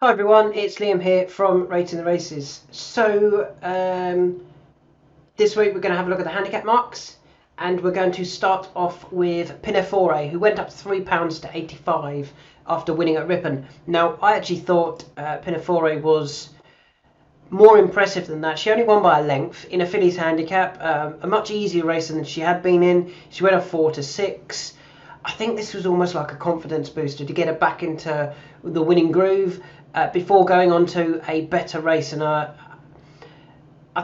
Hi everyone, it's Liam here from Rating the Races. This week we're going to have a look at the handicap marks, and we're going to start off with Pinafore, who went up £3 to 85 after winning at Ripon. Now, I actually thought Pinafore was more impressive than that. She only won by a length in a fillies handicap, a much easier race than she had been in. She went up 4 to 6. I think this was almost like a confidence booster to get her back into the winning groove before going on to a better race. And I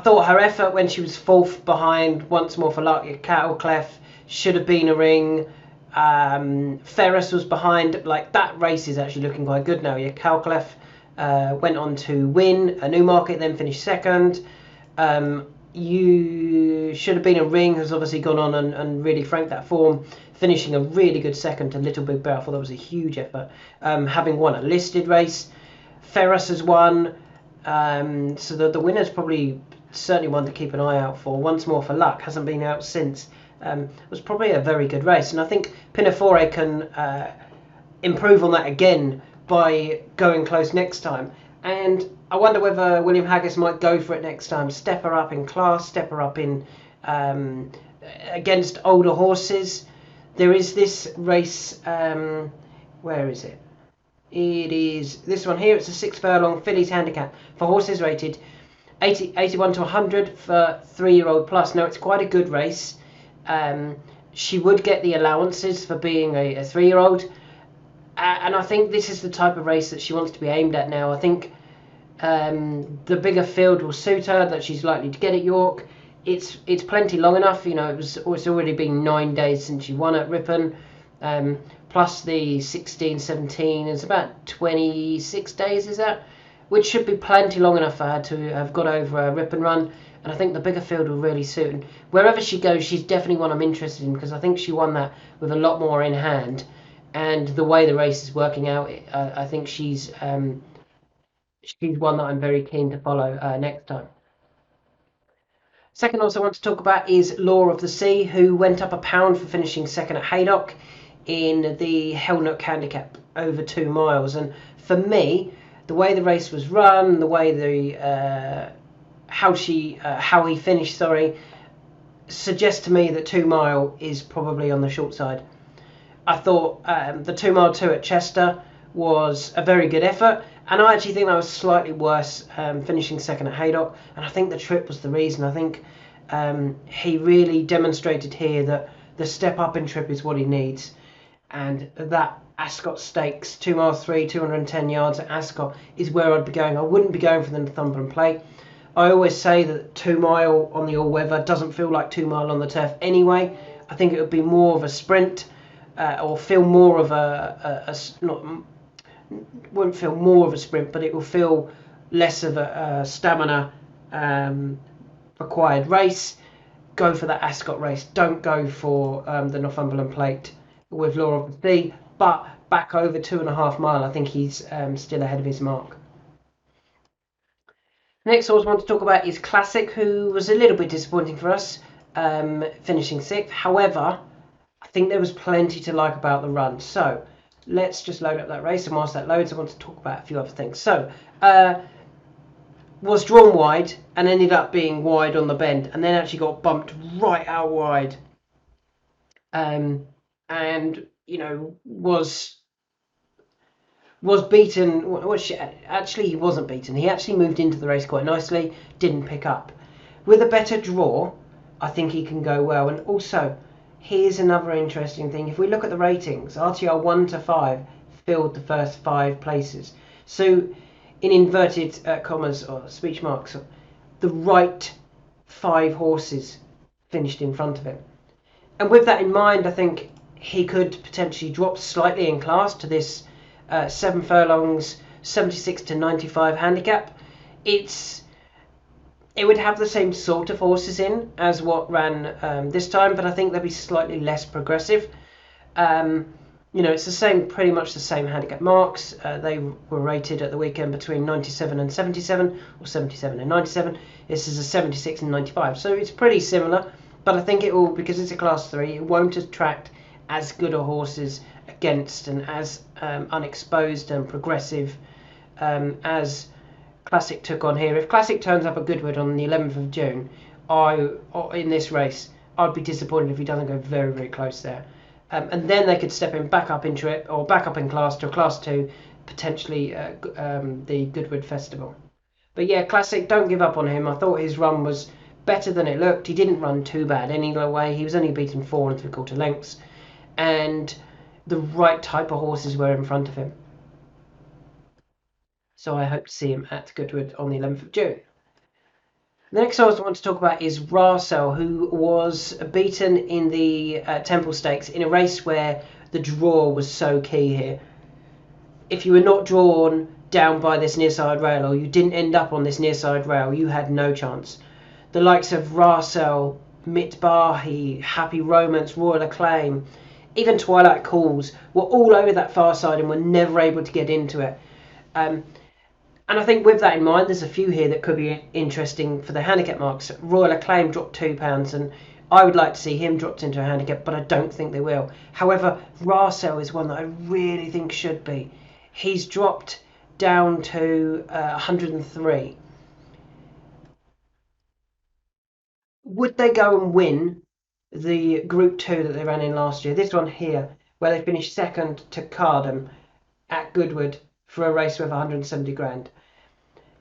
thought her effort when she was fourth behind Once More for Luck at Cattle should have been a ring. Ferris was behind. Like, that race is actually looking quite good now. Yeah, Cattle went on to win a Newmarket, then finished second. You should have been a ring, has obviously gone on and really franked that form, finishing a really good second to Little Big Bear. I thought that was a huge effort, having won a listed race. Ferris has won, so the winner's probably certainly one to keep an eye out for. Once More for Luck hasn't been out since. It was probably a very good race, and I think Pinafore can improve on that again by going close next time. And I wonder whether William Haggas might go for it next time. Step her up in class, step her up in against older horses. There is this race, where is it? It is this one here. It's a 6 furlong fillies handicap for horses rated 81 to 100 for 3-year-old plus. Now, it's quite a good race. She would get the allowances for being a 3-year-old. And I think this is the type of race that she wants to be aimed at now. I think the bigger field will suit her, that she's likely to get at York. It's plenty long enough. You know, it's already been 9 days since she won at Ripon. Plus the 16, 17 is about 26 days, is that? Which should be plenty long enough for her to have got over a Ripon run. And I think the bigger field will really suit. And wherever she goes, she's definitely one I'm interested in, because I think she won that with a lot more in hand. And the way the race is working out, I think she's one that I'm very keen to follow next time. Second horse I want to talk about is Law of the Sea, who went up £1 for finishing second at Haydock in the Helnock handicap over 2 miles. And for me, the way the race was run, the way how he finished, suggests to me that 2 mile is probably on the short side. I thought the 2 mile 2 at Chester was a very good effort, and I actually think that was slightly worse, finishing second at Haydock. And I think the trip was the reason. I think he really demonstrated here that the step up in trip is what he needs, and that Ascot Stakes 2 miles 3, 210 yards at Ascot is where I'd be going. I wouldn't be going for the Northumberland Plate. I always say that 2 mile on the all weather doesn't feel like 2 mile on the turf anyway. I think it would be more of a sprint. Or feel more of won't feel more of a sprint, but it will feel less of a stamina required race. Go for that Ascot race. Don't go for the Northumberland Plate with Law of the Sea. But back over 2.5 mile, I think he's still ahead of his mark. Next horse I want to talk about is Classic, who was a little bit disappointing for us, finishing 6th. However, I think there was plenty to like about the run. So let's just load up that race, and whilst that loads, I want to talk about a few other things. So was drawn wide and ended up being wide on the bend, and then actually got bumped right out wide. And you know, was beaten. Actually, he wasn't beaten. He actually moved into the race quite nicely. Didn't pick up. With a better draw, I think he can go well. And also, here's another interesting thing. If we look at the ratings, RTR 1 to 5 filled the first 5 places. So, in inverted commas or speech marks, the right 5 horses finished in front of him. And with that in mind, I think he could potentially drop slightly in class to this 7 furlongs, 76 to 95 handicap. It would have the same sort of horses in as what ran this time, but I think they'll be slightly less progressive. You know, it's pretty much the same handicap marks. They were rated at the weekend between 97 and 77, or 77 and 97. This is a 76 and 95, so it's pretty similar. But I think it will, because it's a class 3, it won't attract as good a horses against and as unexposed and progressive as Classic took on here. If Classic turns up at Goodwood on the 11th of June, in this race, I'd be disappointed if he doesn't go very, very close there. And then they could step him back up into it, or back up in class to a Class 2, potentially the Goodwood Festival. But yeah, Classic, don't give up on him. I thought his run was better than it looked. He didn't run too bad anyway. He was only beaten 4 3/4 lengths. And the right type of horses were in front of him. So I hope to see him at Goodwood on the 11th of June. The next horse I want to talk about is Rarsell, who was beaten in the Temple Stakes in a race where the draw was so key here. If you were not drawn down by this near side rail, or you didn't end up on this near side rail, you had no chance. The likes of Rarsell, Mitbahi, Happy Romance, Royal Acclaim, even Twilight Calls were all over that far side and were never able to get into it. And I think with that in mind, there's a few here that could be interesting for the handicap marks. Royal Acclaim dropped £2, and I would like to see him dropped into a handicap, but I don't think they will. However, Rarsell is one that I really think should be. He's dropped down to 103. Would they go and win the Group 2 that they ran in last year? This one here, where they finished second to Cardham at Goodwood for a race worth 170 grand.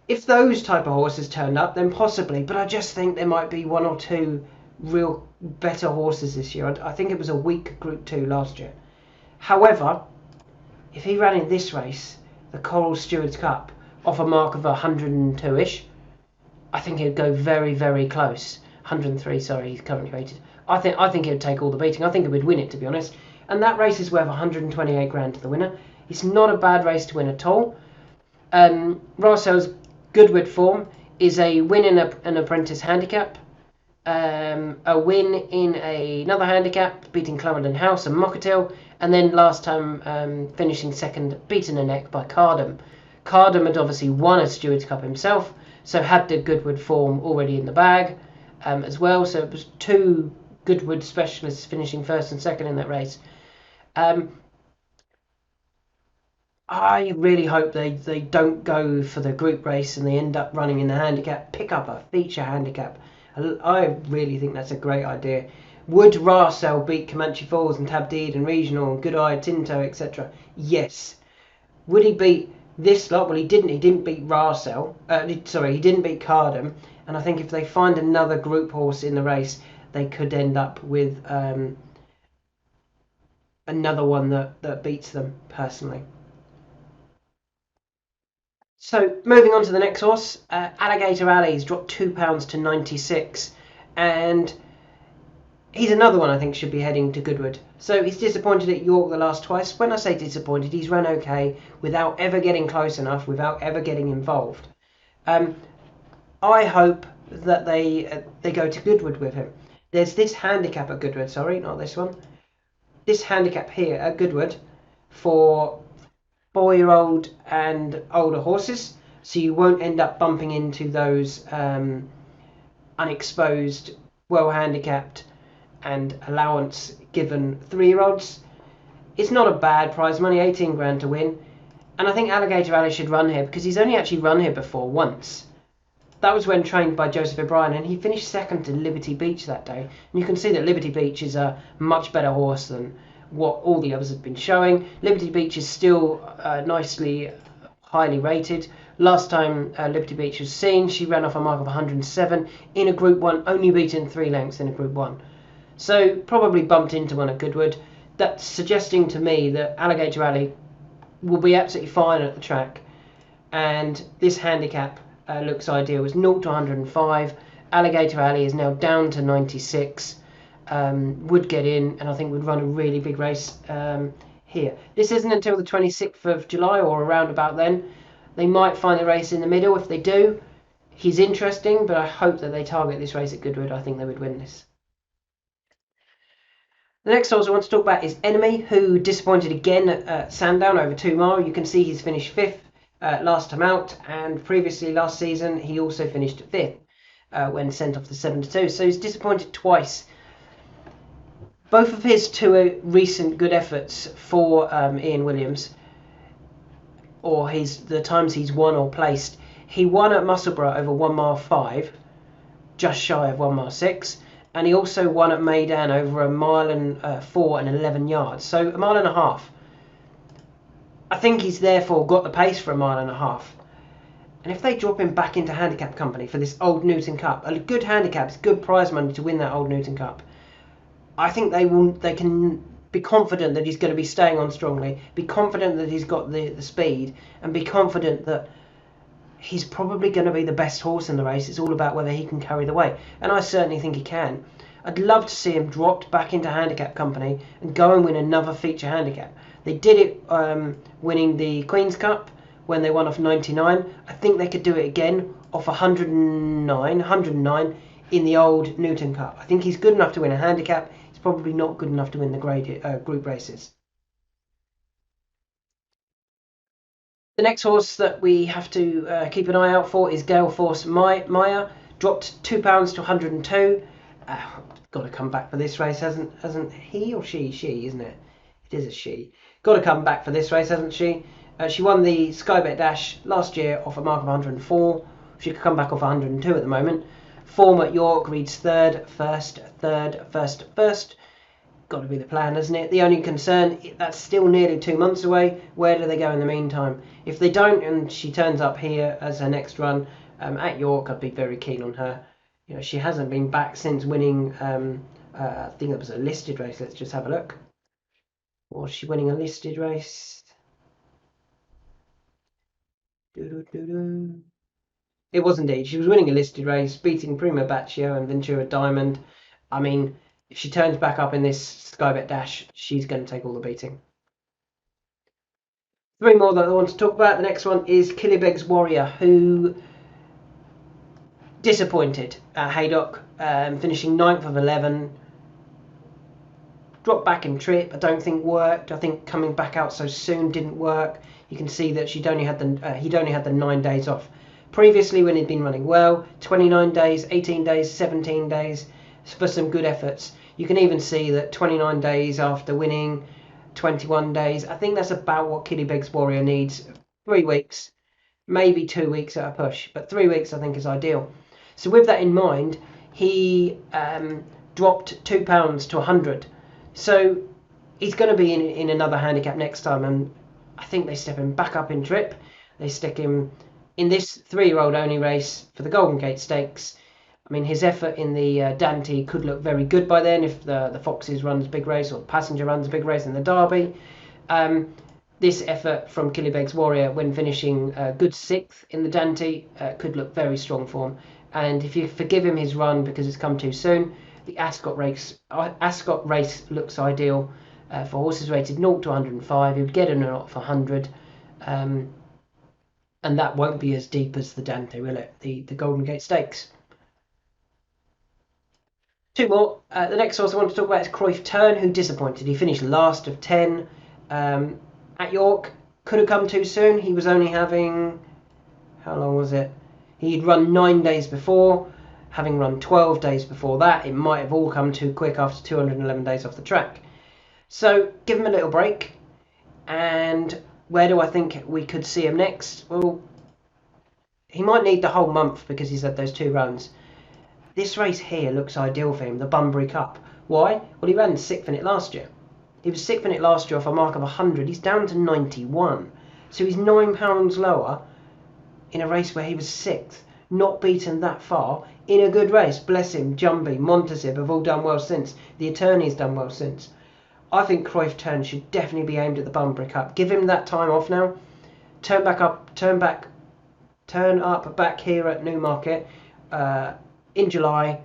If those type of horses turned up, then possibly, but I just think there might be one or two real better horses this year. I think it was a weak Group 2 last year. However, if he ran in this race, the Coral Stewards Cup, off a mark of 102-ish, I think he'd go very, very close. 103, sorry, he's currently rated. I think he'd take all the beating. I think he would win it, to be honest. And that race is worth 128 grand to the winner. It's not a bad race to win at all. Rarsell's Goodwood form is a win in an apprentice handicap, a win in another handicap, beating Clarendon House and Mockatil, and then last time finishing second, beaten a neck by Cardham. Cardham had obviously won a Stewards Cup himself, so had the Goodwood form already in the bag as well. So it was two Goodwood specialists finishing first and second in that race. I really hope they don't go for the group race and they end up running in the handicap, pick up a feature handicap. I really think that's a great idea. Would Rarsell beat Comanche Falls and Tabdeed and Regional and Good Eye, Tinto, etc.? Yes. Would he beat this lot? Well, he didn't. He didn't beat Rarsell. He didn't beat Cardham. And I think if they find another group horse in the race, they could end up with another one that beats them, personally. So moving on to the next horse, Alligator Alley's dropped £2 to 96, and he's another one I think should be heading to Goodwood. So he's disappointed at York the last twice. When I say disappointed, he's run okay without ever getting close enough, without ever getting involved. I hope that they go to Goodwood with him. There's this handicap at Goodwood, sorry, not this one. This handicap here at Goodwood for 4-year-old and older horses, so you won't end up bumping into those unexposed, well handicapped and allowance given 3-year-olds. It's not a bad prize money, 18 grand to win, and I think Alligator Alley should run here because he's only actually run here before once. That was when trained by Joseph O'Brien, and he finished second to Liberty Beach that day. And you can see that Liberty Beach is a much better horse than what all the others have been showing. Liberty Beach is still nicely highly rated. Last time Liberty Beach was seen, she ran off a mark of 107 in a Group 1, only beaten 3 lengths in a Group 1. So probably bumped into one at Goodwood. That's suggesting to me that Alligator Alley will be absolutely fine at the track. And this handicap looks ideal. It's 0 to 105. Alligator Alley is now down to 96. Would get in, and I think would run a really big race here. This isn't until the 26th of July or around about then. They might find the race in the middle. If they do, he's interesting, but I hope that they target this race at Goodwood. I think they would win this. The next horse I want to talk about is Enemy, who disappointed again at Sandown over 2 mile. You can see he's finished 5th last time out, and previously last season he also finished 5th when sent off the 7-2. So he's disappointed twice. Both of his 2 recent good efforts for Ian Williams or the times he's won or placed. He won at Musselburgh over 1 mile 5, just shy of 1 mile 6, and he also won at Meydan over 1 mile and 4 and 11 yards, so 1.5 miles. I think he's therefore got the pace for 1.5 miles. And if they drop him back into Handicap company for this Old Newton Cup, a good handicap, it's good prize money to win that Old Newton Cup. I think they can be confident that he's going to be staying on strongly, be confident that he's got the speed, and be confident that he's probably going to be the best horse in the race. It's all about whether he can carry the weight, and I certainly think he can. I'd love to see him dropped back into Handicap company and go and win another feature handicap. They did it winning the Queen's Cup when they won off 99. I think they could do it again off 109 in the Old Newton Cup. I think he's good enough to win a handicap. He's probably not good enough to win the group races. The next horse that we have to keep an eye out for is Gale Force Maya. Dropped £2 to 102. Got to come back for this race, hasn't he or she? She, isn't it? It is a she. Got to come back for this race, hasn't she? She won the Sky Bet Dash last year off a mark of 104. She could come back off 102 at the moment. Form at York reads third, first. Got to be the plan, hasn't it? The only concern, that's still nearly 2 months away. Where do they go in the meantime? If they don't, and she turns up here as her next run at York, I'd be very keen on her. You know, she hasn't been back since winning. I think it was a listed race. Let's just have a look. Was she winning a listed race? It was indeed. She was winning a listed race, beating Prima Baccio and Ventura Diamond. I mean, if she turns back up in this Sky Bet Dash, she's going to take all the beating. 3 more that I want to talk about. The next one is Killybegs Warrior, who disappointed at Haydock, finishing 9th of 11. Dropped back in trip, I don't think worked. I think coming back out so soon didn't work. You can see that he'd only had the 9 days off. Previously, when he'd been running well, 29 days, 18 days, 17 days for some good efforts. You can even see that 29 days after winning, 21 days. I think that's about what Killybegs Warrior needs. 3 weeks, maybe 2 weeks at a push, but 3 weeks I think is ideal. So with that in mind, he dropped £2 to 100. So he's going to be in another handicap next time, and I think they step him back up in trip. They stick him in this 3-year-old only race for the Golden Gate Stakes. I mean, his effort in the Dante could look very good by then if the Foxes runs a big race or the Passenger runs a big race in the Derby. This effort from Killybegs Warrior when finishing good 6th in the Dante could look very strong for him. And if you forgive him his run because it's come too soon, the Ascot race looks ideal for horses rated 0 to 105. He would get in off 100, and that won't be as deep as the Dante, will it? The Golden Gate Stakes. 2 more. The next horse I want to talk about is Cruyff Turn, who disappointed. He finished last of 10 at York. Could have come too soon. He was only having, how long was it? He'd run 9 days before. Having run 12 days before that, it might have all come too quick after 211 days off the track. So give him a little break. And where do I think we could see him next? Well, he might need the whole month because he's had those 2 runs. This race here looks ideal for him, the Bunbury Cup. Why? Well, he ran 6th in it last year. He was 6th in it last year off a mark of 100. He's down to 91. So he's £9 lower in a race where he was 6th. Not beaten that far in a good race. Bless him. Jumbie, Montazib have all done well since. The Attorney's done well since. I think Cruyff Turn should definitely be aimed at the Bunbury Cup. Give him that time off now. Turn up back here at Newmarket in July,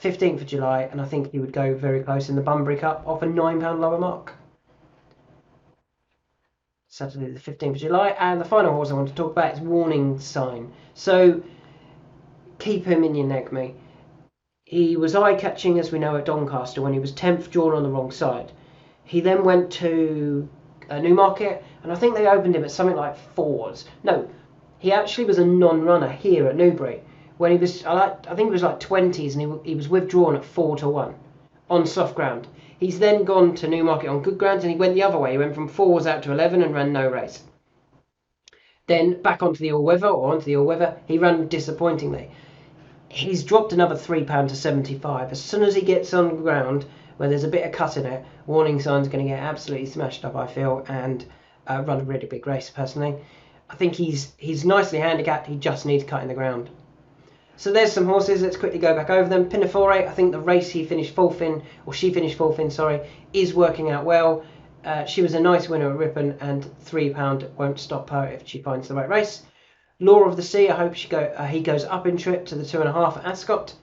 15th of July, and I think he would go very close in the Bunbury Cup off a £9 lower mark. Saturday the 15th of July. And the final horse I want to talk about is Warning Sign. So keep him in your neck, mate. He was eye-catching, as we know, at Doncaster when he was 10th, drawn on the wrong side. He then went to Newmarket, and I think they opened him at something like 4s. No, he actually was a non-runner here at Newbury when he was, I think it was like 20s, and he was withdrawn at 4 to 1 on soft ground. He's then gone to Newmarket on good ground, and he went the other way. He went from 4s out to 11 and ran no race. Then back onto the all-weather, he ran disappointingly. He's dropped another £3 to 75. As soon as he gets on the ground where there's a bit of cut in it, warning sign's going to get absolutely smashed up, I feel, and run a really big race personally. I think he's nicely handicapped. He just needs cut in the ground. So there's some horses. Let's quickly go back over them. Pinafore, I think the race she finished fourth in, is working out well. She was a nice winner at Ripon, and £3 won't stop her if she finds the right race. Law of the Sea, I hope he goes up in trip to the 2.5 at Ascot.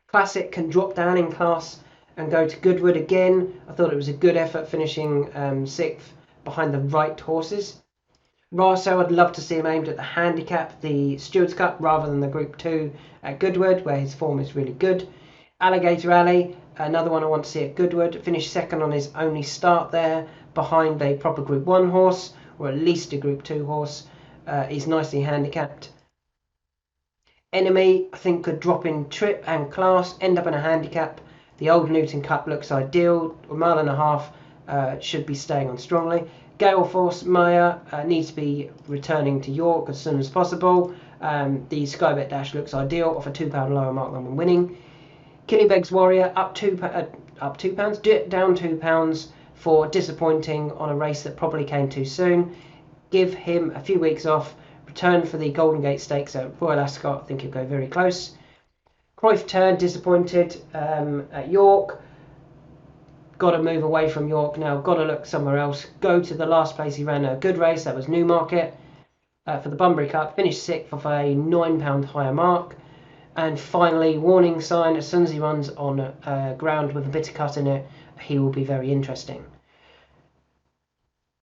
Classic can drop down in class and go to Goodwood again. I thought it was a good effort finishing 6th behind the right horses. Raso, I'd love to see him aimed at the Handicap, the Stewards Cup, rather than the Group 2 at Goodwood, where his form is really good. Alligator Alley, another one I want to see at Goodwood. Finished second on his only start there, behind a proper Group 1 horse, or at least a Group 2 horse. He's nicely handicapped. Enemy, I think, could drop in trip and class, end up in a handicap. The Old Newton Cup looks ideal. A mile and a half should be staying on strongly. Gale Force Maya needs to be returning to York as soon as possible. The Skybet Dash looks ideal, off a £2 lower mark than when winning. Killybegs Warrior up £2, down £2 for disappointing on a race that probably came too soon. Give him a few weeks off. Return for the Golden Gate Stakes at Royal Ascot. I think he'll go very close. Cruyff Turn, disappointed at York. Got to move away from York now. Got to look somewhere else. Go to the last place he ran a good race. That was Newmarket for the Bunbury Cup. Finished 6th off a £9 higher mark. And finally, warning sign. As soon as he runs on ground with a bit of cut in it, he will be very interesting.